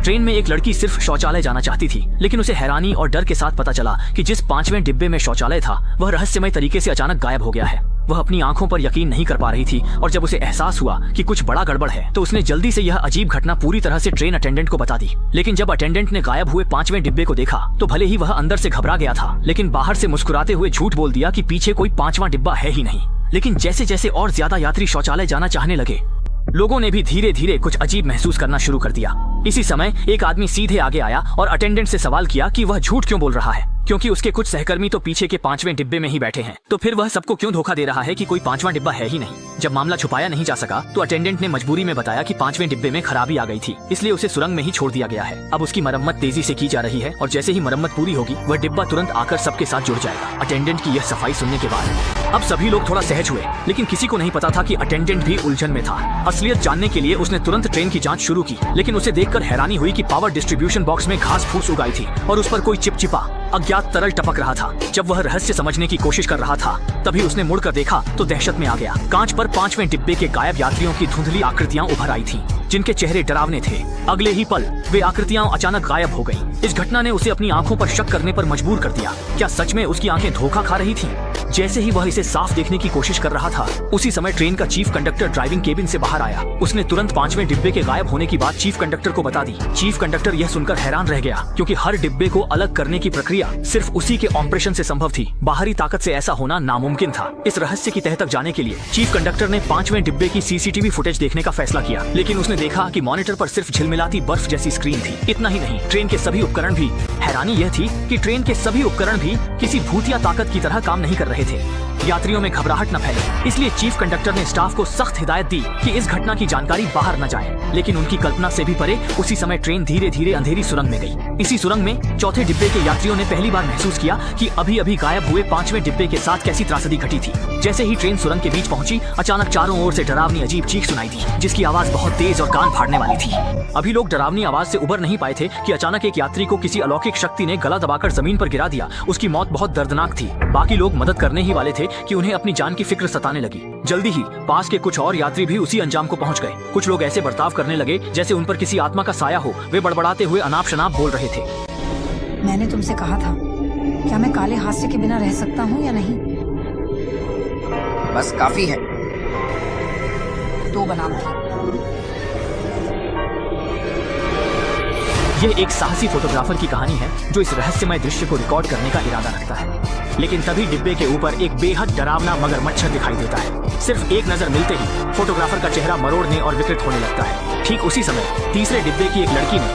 Train में एक लड़की सिर्फ शौचालय जाना चाहती थी, लेकिन उसे हैरानी और डर के साथ पता चला कि जिस 5वें डिब्बे में शौचालय था वह रहस्यमय तरीके से अचानक गायब हो गया है। वह अपनी आंखों पर यकीन नहीं कर पा रही थी और जब उसे एहसास हुआ कि कुछ बड़ा गड़बड़ है तो उसने जल्दी से यह अजीब घटना पूरी तरह से ट्रेन अटेंडेंट को बता दी। लेकिन जब अटेंडेंट ने गायब हुए 5वें डिब्बे को देखा तो भले ही वह अंदर से घबरा गया था, लेकिन बाहर से मुस्कुराते हुए झूठ बोल दिया कि पीछे कोई 5वां डिब्बा है ही नहीं। लेकिन जैसे जैसे और ज्यादा यात्री शौचालय जाना चाहने लगे, लोगों ने भी धीरे धीरे कुछ अजीब महसूस करना शुरू कर दिया। इसी समय एक आदमी सीधे आगे आया और अटेंडेंट से सवाल किया कि वह झूठ क्यों बोल रहा है, क्योंकि उसके कुछ सहकर्मी तो पीछे के 5वें डिब्बे में ही बैठे हैं, तो फिर वह सबको क्यों धोखा दे रहा है कि कोई 5वां डिब्बा है ही नहीं। जब मामला छुपाया नहीं जा सका तो अटेंडेंट ने मजबूरी में बताया कि 5वें डिब्बे में खराबी आ गई थी, इसलिए उसे सुरंग में ही छोड़ दिया गया है। अब उसकी मरम्मत तेजी से की जा रही है और जैसे ही मरम्मत पूरी होगी वह डिब्बा तुरंत आकर सबके साथ जुड़ जाएगा। अटेंडेंट की यह सफाई सुनने के बाद अब सभी लोग थोड़ा सहज हुए, लेकिन किसी को नहीं पता था कि अटेंडेंट भी उलझन में था। असलियत जानने के लिए उसने तुरंत ट्रेन की जांच शुरू की, लेकिन उसे देखकर हैरानी हुई कि पावर डिस्ट्रीब्यूशन बॉक्स में घास फूस उगाई थी और उस पर कोई चिपचिपा अज्ञात तरल टपक रहा था। जब वह रहस्य समझने की कोशिश कर रहा था तभी उसने मुड़कर देखा तो दहशत में आ गया। कांच पर 5वें डिब्बे के गायब यात्रियों की धुंधली आकृतियां उभर आई थीं, जिनके चेहरे डरावने थे। अगले ही पल वे आकृतियां अचानक गायब हो गईं। इस घटना ने उसे अपनी आंखों पर शक करने पर मजबूर कर दिया। क्या सच में उसकी आंखें धोखा खा रही थीं? जैसे ही वह इसे साफ देखने की कोशिश कर रहा था, उसी समय ट्रेन का चीफ कंडक्टर ड्राइविंग केबिन से बाहर आया। उसने तुरंत 5वें डिब्बे के गायब होने की बात चीफ कंडक्टर को बता दी। चीफ कंडक्टर यह सुनकर हैरान रह गया, क्योंकि हर डिब्बे को अलग करने की प्रक्रिया सिर्फ उसी के ऑपरेशन से संभव थी। बाहरी ताकत से ऐसा होना नामुमकिन था। इस रहस्य की तह तक जाने के लिए चीफ कंडक्टर ने 5वें डिब्बे की सीसीटीवी फुटेज देखने का फैसला किया, लेकिन उसने देखा कि मॉनिटर पर सिर्फ झिलमिलाती बर्फ जैसी स्क्रीन थी। इतना ही नहीं, ट्रेन के सभी उपकरण भी, हैरानी यह थी कि ट्रेन के सभी उपकरण भी किसी भूतिया ताकत की तरह काम नहीं कर रहे थे। यात्रियों में घबराहट न फैले, इसलिए चीफ कंडक्टर ने स्टाफ को सख्त हिदायत दी कि इस घटना की जानकारी बाहर न जाए। लेकिन उनकी कल्पना से भी परे उसी समय ट्रेन धीरे धीरे अंधेरी सुरंग में गई। इसी सुरंग में चौथे डिब्बे के यात्रियों ने पहली बार महसूस किया कि अभी अभी गायब हुए 5वें डिब्बे के साथ कैसी त्रासदी घटी थी। जैसे ही ट्रेन सुरंग के बीच पहुंची, अचानक चारों ओर से डरावनी अजीब चीख सुनाई दी, जिसकी आवाज बहुत तेज और कान फाड़ने वाली थी। अभी लोग डरावनी आवाज से उबर नहीं पाए थे कि अचानक एक यात्री को किसी अलौकिक शक्ति ने गला दबाकर जमीन पर गिरा दिया। उसकी मौत बहुत दर्दनाक थी। बाकी लोग मदद करने ही वाले थे कि उन्हें अपनी जान की फिक्र सताने लगी। जल्दी ही पास के कुछ और यात्री भी उसी अंजाम को पहुंच गए। कुछ लोग ऐसे बर्ताव करने लगे जैसे उन पर किसी आत्मा का साया हो। वे बड़बड़ाते हुए अनाप शनाप बोल रहे थे। मैंने तुमसे कहा था, क्या मैं काले हास्य के बिना रह सकता हूँ या नहीं? बस काफी है। 2 बनावटी। यह एक साहसी फोटोग्राफर की कहानी है जो इस रहस्यमय दृश्य को रिकॉर्ड करने का इरादा रखता है। लेकिन तभी डिब्बे के ऊपर एक बेहद डरावना मगरमच्छ दिखाई देता है। सिर्फ एक नजर मिलते ही फोटोग्राफर का चेहरा मरोड़ने और विकृत होने लगता है। ठीक उसी समय तीसरे डिब्बे की एक लड़की ने